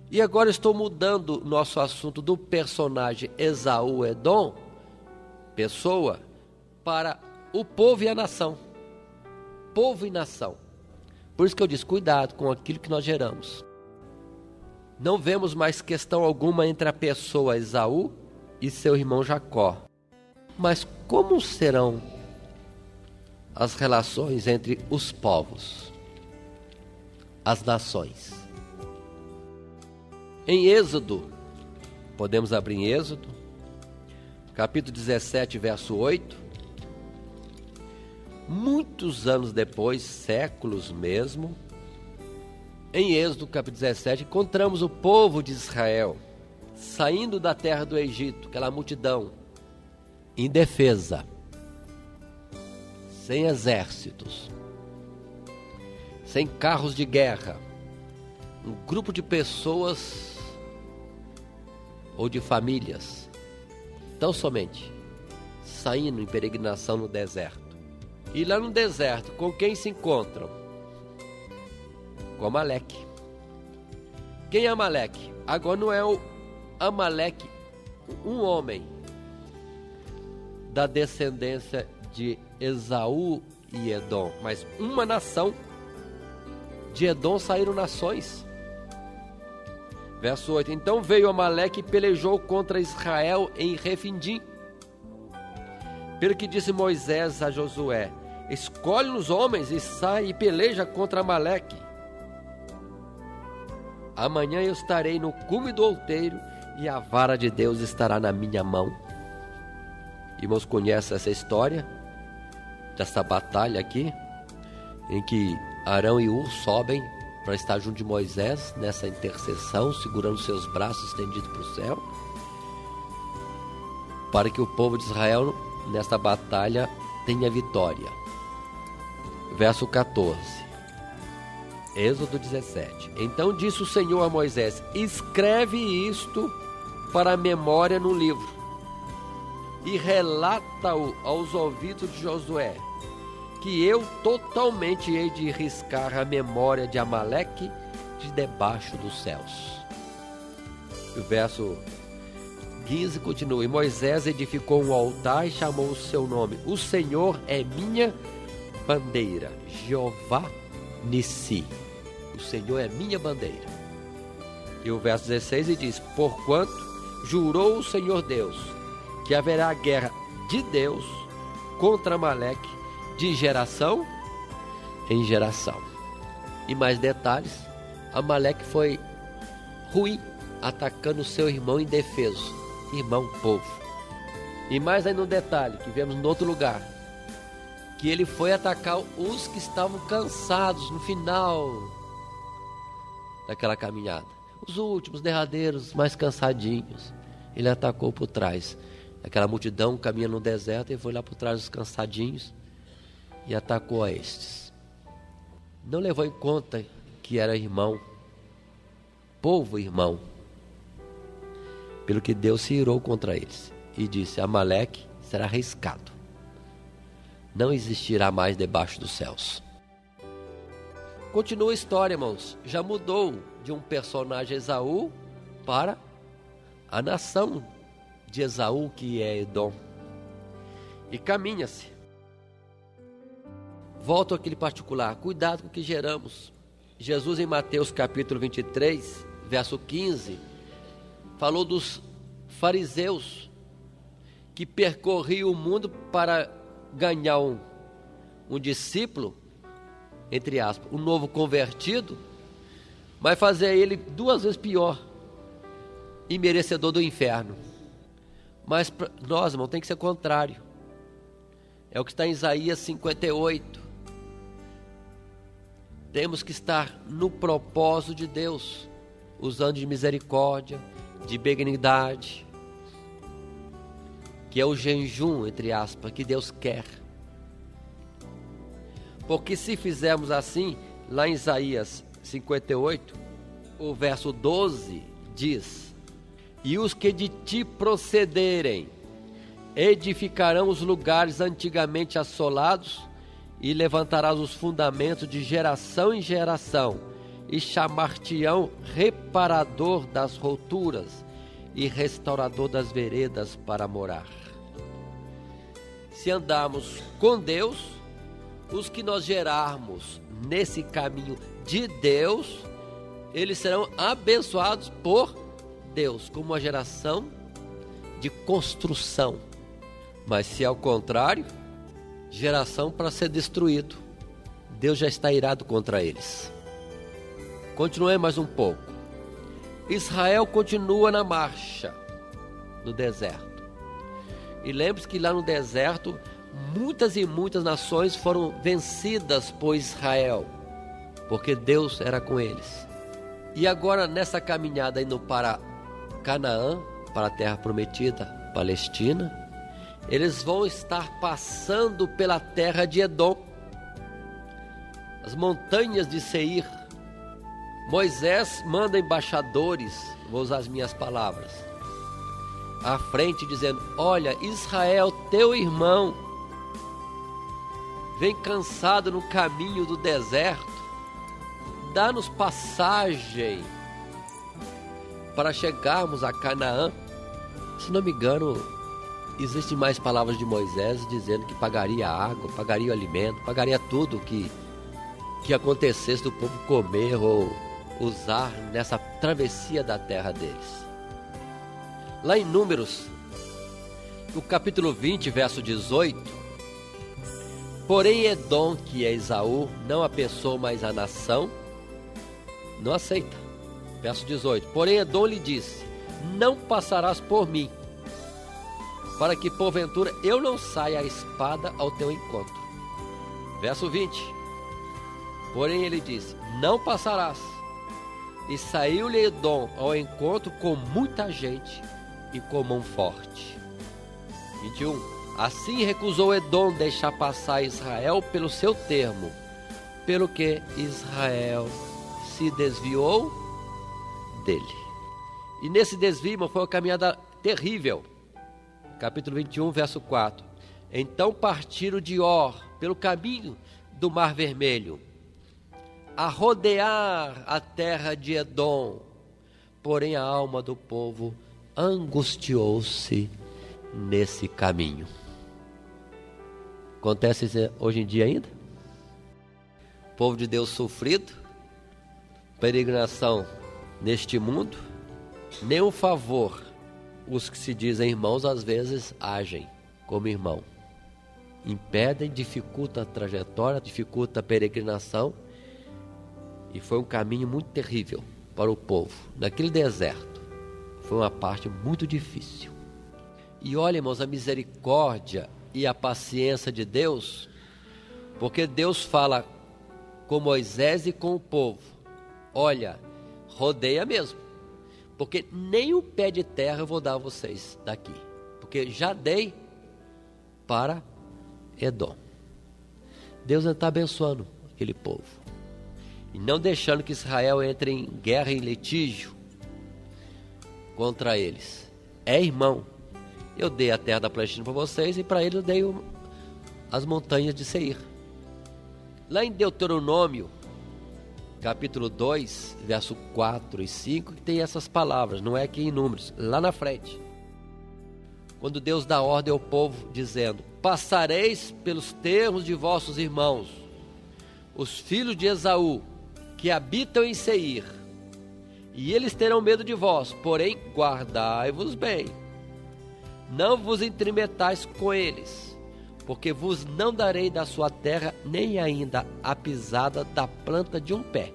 E agora estou mudando nosso assunto do personagem Esaú Edom, pessoa, para o povo e a nação. Povo e nação. Por isso que eu disse, cuidado com aquilo que nós geramos. Não vemos mais questão alguma entre a pessoa Esaú e seu irmão Jacó. Mas como serão as relações entre os povos, as nações? Em Êxodo, podemos abrir em Êxodo, capítulo 17, verso 8. Muitos anos depois, séculos mesmo, em Êxodo, capítulo 17, encontramos o povo de Israel saindo da terra do Egito, aquela multidão, indefesa, sem exércitos, sem carros de guerra, um grupo de pessoas ou de famílias, tão somente saindo em peregrinação no deserto. E lá no deserto, com quem se encontram? Com Amaleque. Quem é Amaleque? Agora não é o Amaleque, um homem da descendência de Esaú e Edom, mas uma nação. De Edom saíram nações. Verso 8. Então veio Amaleque e pelejou contra Israel em Refidim. Pelo que disse Moisés a Josué: escolhe os homens e sai e peleja contra Amaleque. Amanhã eu estarei no cume do outeiro e a vara de Deus estará na minha mão. Irmãos, conhecem essa história dessa batalha aqui, em que Arão e Hur sobem para estar junto de Moisés nessa intercessão, segurando seus braços estendidos para o céu, para que o povo de Israel nesta batalha tenha vitória. Verso 14, Êxodo 17. Então disse o Senhor a Moisés: escreve isto para a memória no livro e relata-o aos ouvidos de Josué, que eu totalmente hei de riscar a memória de Amaleque de debaixo dos céus. O verso 15 continua: e Moisés edificou um altar e chamou o seu nome: o Senhor é minha bandeira, Jeová Nissi. O Senhor é minha bandeira. E o verso 16 e diz: porquanto jurou o Senhor Deus que haverá guerra de Deus contra Amaleque de geração em geração. E mais detalhes: Amaleque foi ruim, atacando seu irmão indefeso, irmão povo. E mais aí no detalhe, que vemos em outro lugar, que ele foi atacar os que estavam cansados no final daquela caminhada. Os últimos, derradeiros, mais cansadinhos, ele atacou por trás. Aquela multidão caminha no deserto e foi lá por trás dos cansadinhos e atacou a estes. Não levou em conta que era irmão, povo irmão, pelo que Deus se irou contra eles e disse: Amaleque será riscado, não existirá mais debaixo dos céus. Continua a história, irmãos, já mudou de um personagem Esaú para a nação de Esaú, que é Edom, e caminha-se. Volto àquele particular, cuidado com o que geramos. Jesus, em Mateus capítulo 23, verso 15, falou dos fariseus que percorriam o mundo para ganhar um discípulo, entre aspas, um novo convertido, mas fazer ele 2 vezes pior e merecedor do inferno. Mas nós, irmão, tem que ser o contrário. É o que está em Isaías 58. Temos que estar no propósito de Deus, usando de misericórdia, de benignidade, que é o jejum, entre aspas, que Deus quer. Porque se fizermos assim, lá em Isaías 58, o verso 12 diz: E os que de ti procederem edificarão os lugares antigamente assolados, e levantarás os fundamentos de geração em geração, e chamar-te-ão reparador das rupturas e restaurador das veredas para morar. Se andarmos com Deus, os que nós gerarmos nesse caminho de Deus, eles serão abençoados por Deus, como uma geração de construção. Mas se ao contrário, geração para ser destruído, Deus já está irado contra eles. Continuemos mais um pouco. Israel continua na marcha no deserto. E lembre-se que lá no deserto, muitas e muitas nações foram vencidas por Israel, porque Deus era com eles. E agora nessa caminhada indo para Canaã, para a terra prometida, Palestina, eles vão estar passando pela terra de Edom, as montanhas de Seir. Moisés manda embaixadores, vou usar as minhas palavras, à frente dizendo: olha, Israel, teu irmão, vem cansado no caminho do deserto, dá-nos passagem para chegarmos a Canaã. Se não me engano, existem mais palavras de Moisés dizendo que pagaria água, pagaria o alimento, pagaria tudo que acontecesse do povo comer ou usar nessa travessia da terra deles. Lá em Números, no capítulo 20, verso 18, porém Edom, que é Esaú, não apensou mais a nação, não aceita. Verso 18, porém Edom lhe disse: não passarás por mim, para que porventura eu não saia a espada ao teu encontro. Verso 20, porém ele disse: não passarás. E saiu-lhe Edom ao encontro com muita gente e com mão forte. 21, assim recusou Edom deixar passar Israel pelo seu termo, pelo que Israel se desviou dele. E nesse desvio foi uma caminhada terrível. Capítulo 21, verso 4. Então partiram de Or, pelo caminho do Mar Vermelho, a rodear a terra de Edom. Porém a alma do povo angustiou-se nesse caminho. Acontece isso hoje em dia ainda? O povo de Deus sofrido, peregrinação neste mundo, nenhum favor. Os que se dizem irmãos às vezes agem como irmão, impedem, dificultam a trajetória, dificultam a peregrinação. E foi um caminho muito terrível para o povo. Naquele deserto, foi uma parte muito difícil. E olha, irmãos, a misericórdia e a paciência de Deus, porque Deus fala com Moisés e com o povo: olha, rodeia mesmo, porque nem um pé de terra eu vou dar a vocês daqui, porque já dei para Edom. Deus está abençoando aquele povo e não deixando que Israel entre em guerra e litígio contra eles. É irmão, eu dei a terra da Palestina para vocês e para eles eu dei as montanhas de Seir. Lá em Deuteronômio capítulo 2, verso 4 e 5, que tem essas palavras, não é aqui em Números, lá na frente. Quando Deus dá ordem ao povo, dizendo: passareis pelos termos de vossos irmãos, os filhos de Esaú, que habitam em Seir, e eles terão medo de vós, porém guardai-vos bem, não vos intrimetais com eles, porque vos não darei da sua terra nem ainda a pisada da planta de um pé,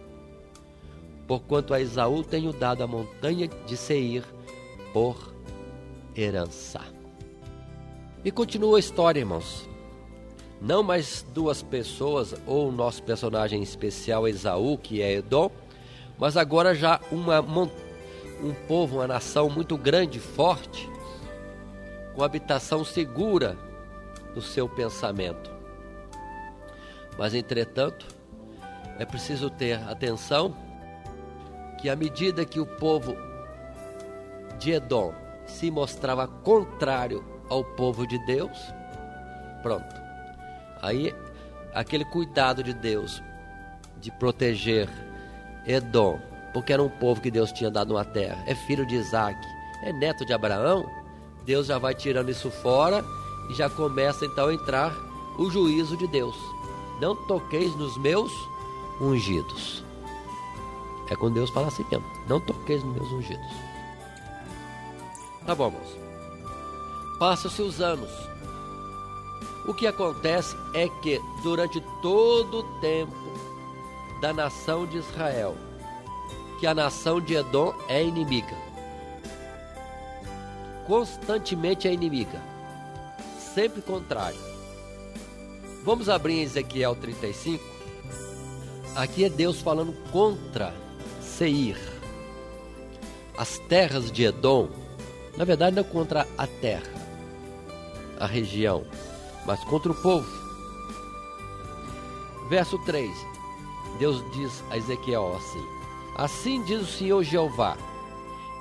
porquanto a Esaú tenho dado a montanha de Seir por herança. E continua a história, irmãos. Não mais duas pessoas, ou o nosso personagem especial Esaú, que é Edom, mas agora já um povo, uma nação muito grande, forte, com habitação segura no seu pensamento. Mas entretanto, é preciso ter atenção que à medida que o povo de Edom se mostrava contrário ao povo de Deus, pronto, aí aquele cuidado de Deus de proteger Edom, porque era um povo que Deus tinha dado uma terra, é filho de Isaac, é neto de Abraão, Deus já vai tirando isso fora e já começa então a entrar o juízo de Deus. Não toqueis nos meus ungidos. É quando Deus fala assim mesmo, não toqueis nos meus ungidos. Tá bom, irmãos. Passam-se os anos. O que acontece é que durante todo o tempo da nação de Israel, que a nação de Edom é inimiga, constantemente é inimiga, sempre contrário. Vamos abrir em Ezequiel 35. Aqui é Deus falando contra Seir, as terras de Edom. Na verdade não é contra a terra, a região, mas contra o povo. Verso 3, Deus diz a Ezequiel assim: assim diz o Senhor Jeová,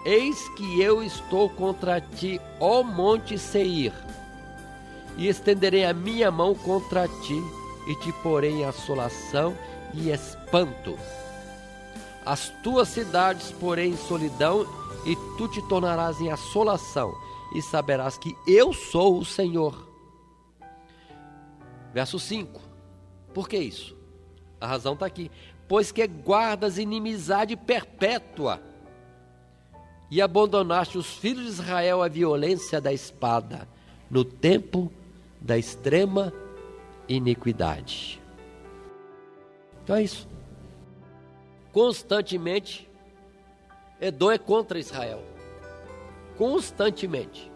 eis que eu estou contra ti, ó monte Seir, e estenderei a minha mão contra ti, e te porei em assolação e espanto. As tuas cidades porém em solidão, e tu te tornarás em assolação, e saberás que eu sou o Senhor. Verso 5, por que isso? A razão está aqui: pois que guardas inimizade perpétua, e abandonaste os filhos de Israel à violência da espada, no tempo da extrema iniquidade. Então é isso. Constantemente, Edom é contra Israel. Constantemente.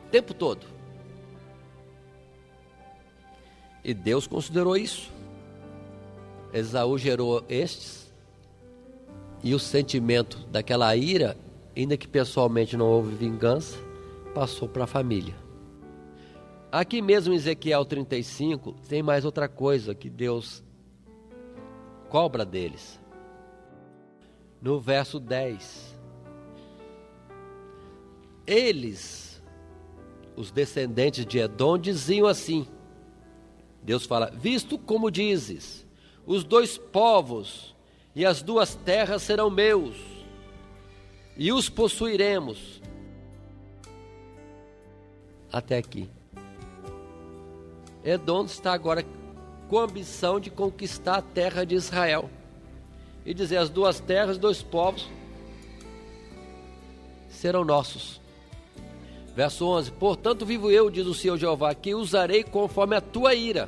O tempo todo. E Deus considerou isso. Esaú gerou estes, e o sentimento daquela ira, ainda que pessoalmente não houve vingança, passou para a família. Aqui mesmo em Ezequiel 35, tem mais outra coisa que Deus cobra deles. No verso 10, eles, os descendentes de Edom, diziam assim, Deus fala: visto como dizes, os dois povos e as duas terras serão meus, e os possuiremos. Até aqui. Edom está agora com a ambição de conquistar a terra de Israel e dizer: as duas terras, dois povos serão nossos. Verso 11: portanto vivo eu, diz o Senhor Jeová, que usarei conforme a tua ira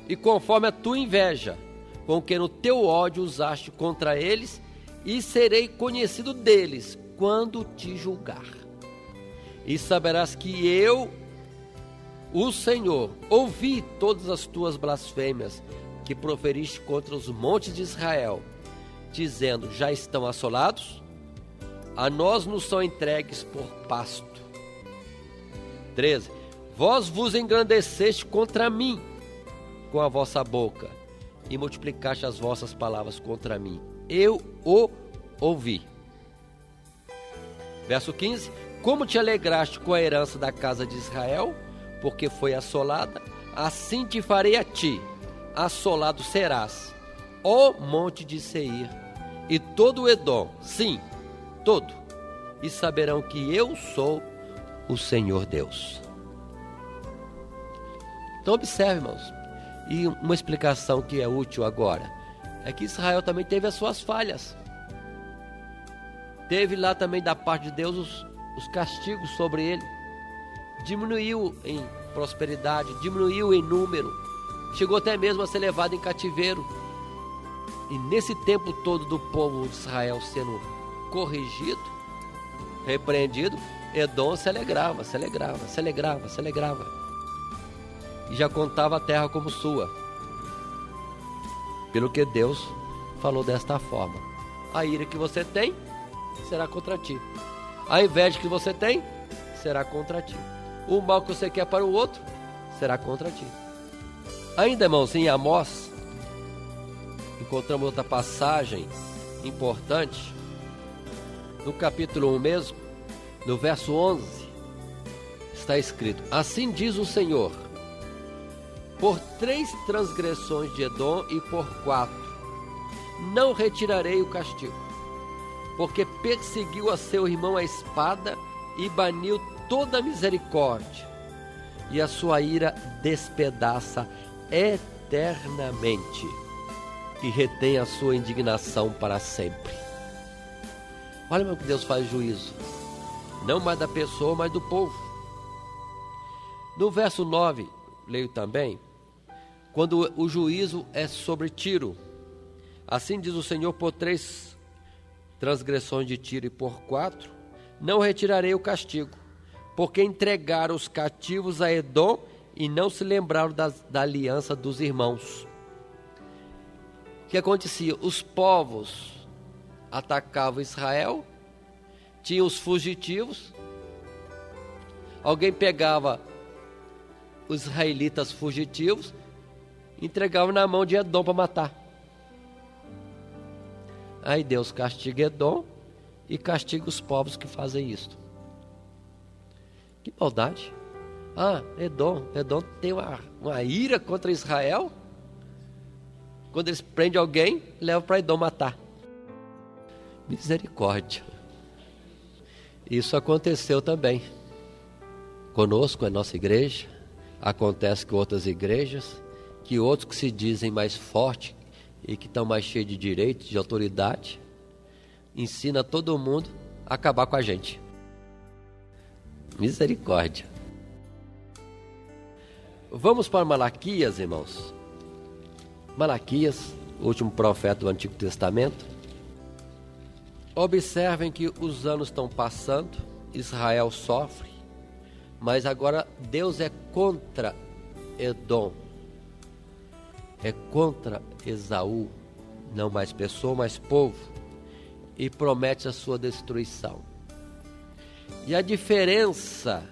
e conforme a tua inveja, com que no teu ódio usaste contra eles, e serei conhecido deles quando te julgar. E saberás que eu, o Senhor, ouvi todas as tuas blasfêmias que proferiste contra os montes de Israel, dizendo: já estão assolados, a nós nos são entregues por pasto. 13. Vós vos engrandeceste contra mim com a vossa boca, e multiplicaste as vossas palavras contra mim. Eu o ouvi. Verso 15. Como te alegraste com a herança da casa de Israel, porque foi assolada, assim te farei a ti, assolado serás, ó monte de Seir, e todo o Edom, sim, todo, e saberão que eu sou o Senhor Deus. Então observe, irmãos, e uma explicação que é útil agora, é que Israel também teve as suas falhas. Teve lá também da parte de Deus os castigos sobre ele. Diminuiu em prosperidade, diminuiu em número, chegou até mesmo a ser levado em cativeiro. E nesse tempo todo do povo de Israel sendo corrigido, repreendido, Edom se alegrava. E já contava a terra como sua. Pelo que Deus falou desta forma: a ira que você tem será contra ti, a inveja que você tem será contra ti, o mal que você quer para o outro será contra ti. Ainda, irmãos, em Amós, encontramos outra passagem importante, no capítulo 1 mesmo, no verso 11, está escrito: assim diz o Senhor, por 3 transgressões de Edom e por 4, não retirarei o castigo, porque perseguiu a seu irmão a espada e baniu toda a misericórdia, e a sua ira despedaça eternamente, e retém a sua indignação para sempre. Olha, meu, que Deus faz juízo, não mais da pessoa, mas do povo. No verso 9, leio também, quando o juízo é sobre Tiro: assim diz o Senhor, por 3 transgressões de Tiro e por 4, não retirarei o castigo, porque entregaram os cativos a Edom e não se lembraram da aliança dos irmãos. O que acontecia? Os povos atacavam Israel, tinham os fugitivos, alguém pegava os israelitas fugitivos, entregava na mão de Edom para matar. Aí Deus castiga Edom e castiga os povos que fazem isso. Que maldade! Edom tem uma ira contra Israel. Quando eles prendem alguém, levam para Edom matar. Misericórdia! Isso aconteceu também conosco, a nossa igreja. Acontece com outras igrejas, que outros que se dizem mais fortes e que estão mais cheios de direitos, de autoridade, ensina todo mundo a acabar com a gente. Misericórdia. Vamos para Malaquias, irmãos. Malaquias, o último profeta do Antigo Testamento. Observem que os anos estão passando, Israel sofre, mas agora Deus é contra Edom, é contra Esaú, não mais pessoa, mas povo, e promete a sua destruição. E a diferença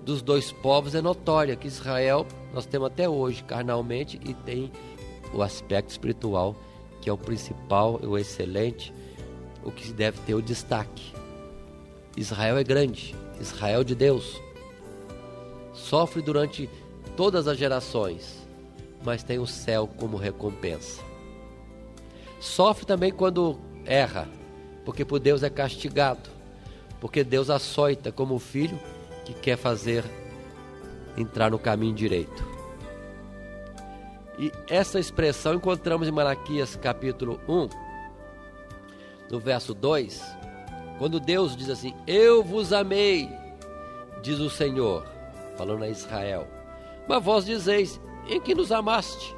dos dois povos é notória, que Israel nós temos até hoje carnalmente, e tem o aspecto espiritual, que é o principal, o excelente, o que deve ter o destaque. Israel é grande, Israel de Deus, sofre durante todas as gerações, mas tem o céu como recompensa. Sofre também quando erra, porque por Deus é castigado, porque Deus açoita como o filho que quer fazer entrar no caminho direito. E essa expressão encontramos em Malaquias capítulo 1, no verso 2, quando Deus diz assim: eu vos amei, diz o Senhor, falando a Israel, mas vós dizeis: em que nos amaste?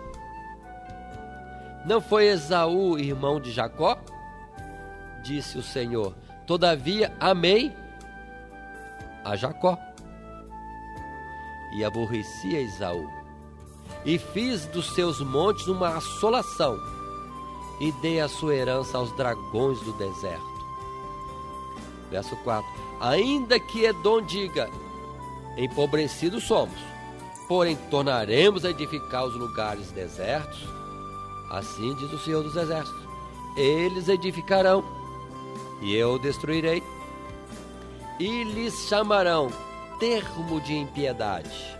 Não foi Esaú irmão de Jacó? Disse o Senhor: todavia amei a Jacó e aborreci a Esaú, e fiz dos seus montes uma assolação, e dê a sua herança aos dragões do deserto. Verso 4. Ainda que Edom diga: empobrecidos somos, porém tornaremos a edificar os lugares desertos. Assim diz o Senhor dos Exércitos: eles edificarão, e eu destruirei, e lhes chamarão termo de impiedade,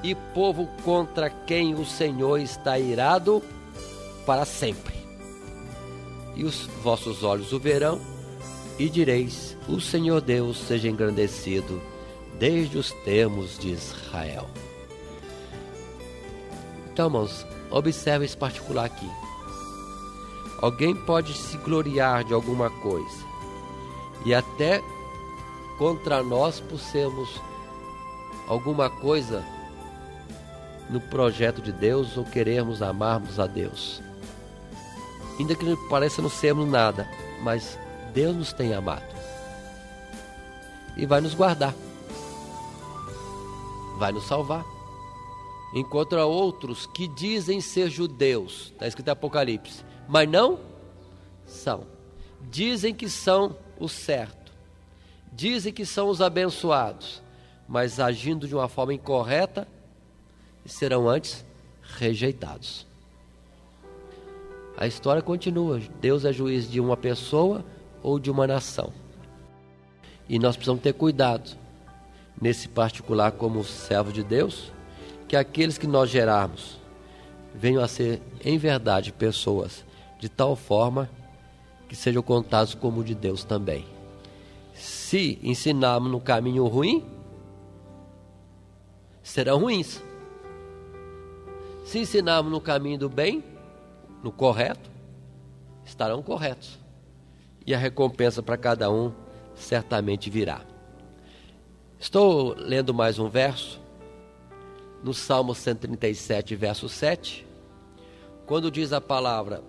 e povo contra quem o Senhor está irado para sempre. E os vossos olhos o verão, e direis: o Senhor Deus seja engrandecido desde os termos de Israel. Então, irmãos, observe esse particular aqui. Alguém pode se gloriar de alguma coisa, e até contra nós por sermos alguma coisa no projeto de Deus, ou querermos amarmos a Deus. Ainda que pareça não sermos nada, mas Deus nos tem amado e vai nos guardar, vai nos salvar. Enquanto há outros que dizem ser judeus, está escrito em Apocalipse, mas não são. Dizem que são o certo, dizem que são os abençoados, mas agindo de uma forma incorreta, serão antes rejeitados. A história continua. Deus é juiz de uma pessoa ou de uma nação, e nós precisamos ter cuidado nesse particular, como servo de Deus, que aqueles que nós gerarmos venham a ser em verdade pessoas de tal forma que sejam contados como de Deus também. Se ensinarmos no caminho ruim, serão ruins. Se ensinarmos no caminho do bem, no correto, estarão corretos. E a recompensa para cada um certamente virá. Estou lendo mais um verso, no Salmo 137, verso 7, quando diz a palavra,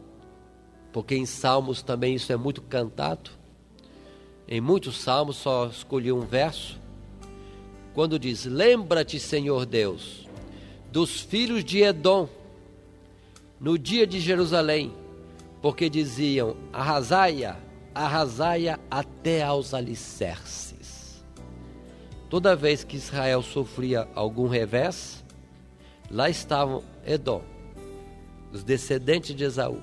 porque em Salmos também isso é muito cantado, em muitos Salmos só escolhi um verso, quando diz: lembra-te, Senhor Deus, dos filhos de Edom, no dia de Jerusalém, porque diziam: arrasai-a, arrasai-a até aos alicerces. Toda vez que Israel sofria algum revés, lá estavam Edom, os descendentes de Esaú,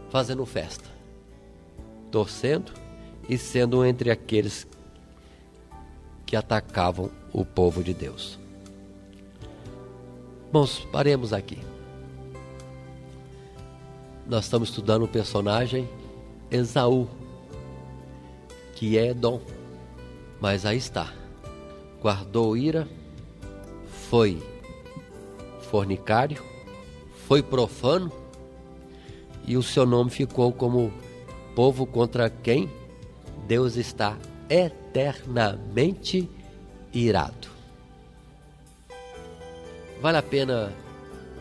fazendo festa, torcendo e sendo entre aqueles que atacavam o povo de Deus. Bons, paremos aqui. Nós estamos estudando o personagem Esaú, que é Edom, mas aí está, guardou ira, foi fornicário, foi profano, e o seu nome ficou como povo contra quem Deus está eternamente irado. Vale a pena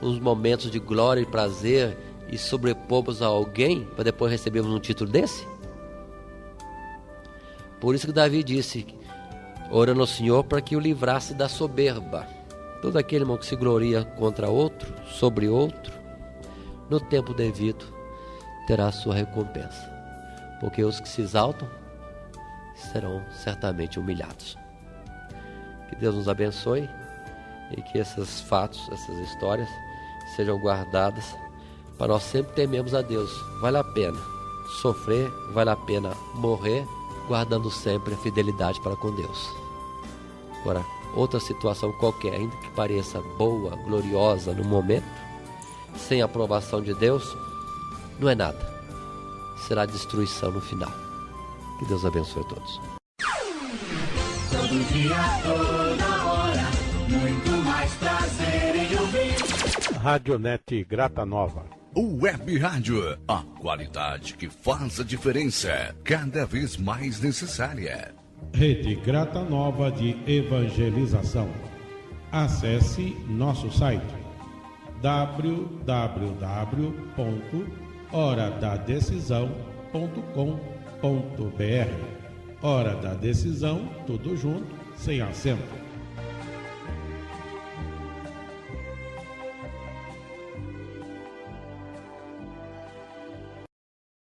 uns momentos de glória e prazer e sobrepomos a alguém para depois recebermos um título desse? Por isso que Davi disse, orando ao Senhor para que o livrasse da soberba. Todo aquele irmão que se gloria contra outro, sobre outro, no tempo devido terá a sua recompensa, porque os que se exaltam serão certamente humilhados. Que Deus nos abençoe e que esses fatos, essas histórias sejam guardadas para nós sempre tememos a Deus. Vale a pena sofrer, vale a pena morrer, guardando sempre a fidelidade para com Deus. Agora, outra situação qualquer, ainda que pareça boa, gloriosa no momento, sem a aprovação de Deus, não é nada. Será destruição no final. Que Deus abençoe a todos. Todo dia, toda hora, muito mais prazer em ouvir. Radionet Grata Nova. Web Rádio, a qualidade que faz a diferença, cada vez mais necessária. Rede Grata Nova de Evangelização. Acesse nosso site www.horadadecisão.com.br. Hora da Decisão, tudo junto, sem acento.